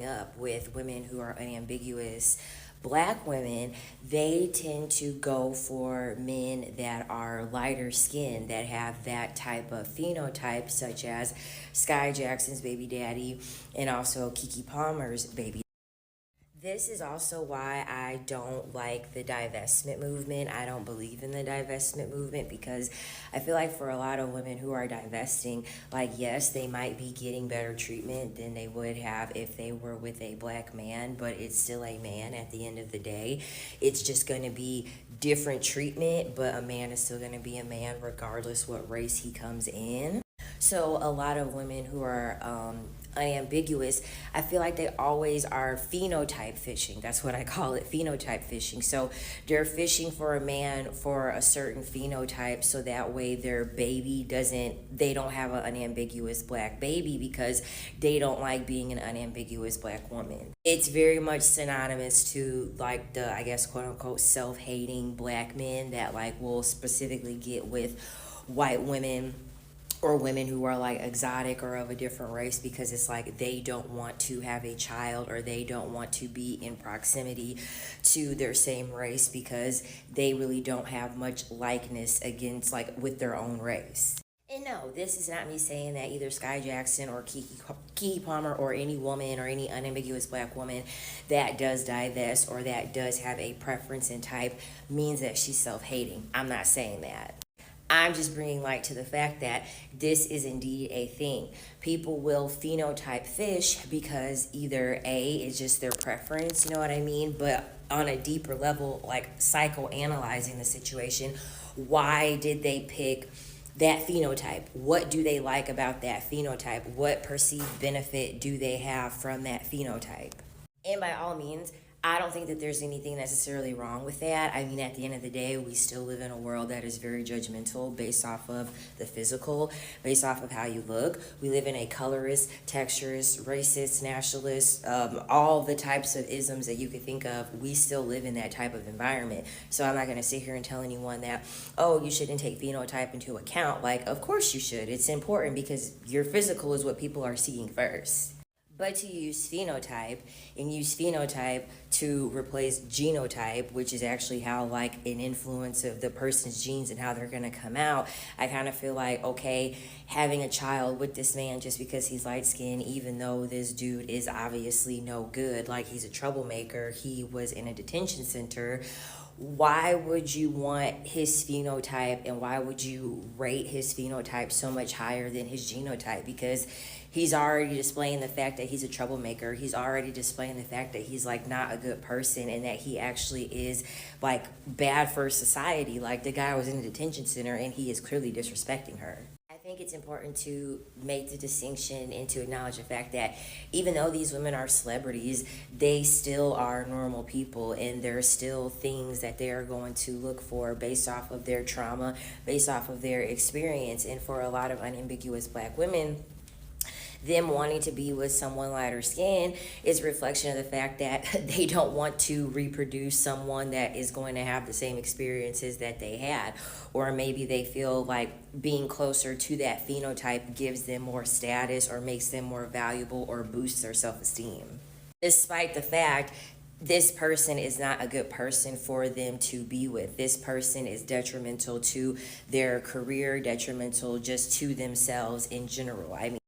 up with women who are unambiguous black women, they tend to go for men that are lighter skinned, that have that type of phenotype, such as Sky Jackson's baby daddy and also Keke Palmer's baby. This is also why I don't like the divestment movement. I don't believe in the divestment movement because I feel like for a lot of women who are divesting, like, yes, they might be getting better treatment than they would have if they were with a black man, but it's still a man at the end of the day. It's just going to be different treatment, but a man is still going to be a man regardless what race he comes in. So a lot of women who are unambiguous, I feel like they always are phenotype fishing. That's what I call it, phenotype fishing. So they're fishing for a man for a certain phenotype, so that way their baby they don't have an unambiguous black baby because they don't like being an unambiguous black woman. It's very much synonymous to like the, I guess, quote unquote, self-hating black men that like will specifically get with white women or women who are like exotic or of a different race because it's like they don't want to have a child or they don't want to be in proximity to their same race because they really don't have much likeness against like with their own race. And no, this is not me saying that either Sky Jackson or Keke Palmer or any woman or any unambiguous black woman that does divest or that does have a preference in type means that she's self-hating. I'm not saying that. I'm just bringing light to the fact that this is indeed a thing. People will phenotype fish because either A, it's just their preference, you know what I mean? But on a deeper level, like psychoanalyzing the situation, why did they pick that phenotype? What do they like about that phenotype? What perceived benefit do they have from that phenotype? And by all means, I don't think that there's anything necessarily wrong with that. I mean, at the end of the day, we still live in a world that is very judgmental based off of the physical, based off of how you look. We live in a colorist, texturist, racist, nationalist, all the types of isms that you could think of. We still live in that type of environment. So I'm not going to sit here and tell anyone that, oh, you shouldn't take phenotype into account. Like, of course you should. It's important because your physical is what people are seeing first. But to use phenotype to replace genotype, which is actually how like an influence of the person's genes and how they're going to come out, I kind of feel like, okay, having a child with this man just because he's light skinned, even though this dude is obviously no good, like he's a troublemaker, he was in a detention center, why would you want his phenotype and why would you rate his phenotype so much higher than his genotype? Because he's already displaying the fact that he's a troublemaker. He's already displaying the fact that he's like not a good person and that he actually is like bad for society. Like the guy was in a detention center and he is clearly disrespecting her. I think it's important to make the distinction and to acknowledge the fact that even though these women are celebrities, they still are normal people and there are still things that they are going to look for based off of their trauma, based off of their experience. And for a lot of unambiguous black women, them wanting to be with someone lighter skin is a reflection of the fact that they don't want to reproduce someone that is going to have the same experiences that they had. Or maybe they feel like being closer to that phenotype gives them more status or makes them more valuable or boosts their self-esteem. Despite the fact this person is not a good person for them to be with. This person is detrimental to their career, detrimental just to themselves in general. I mean,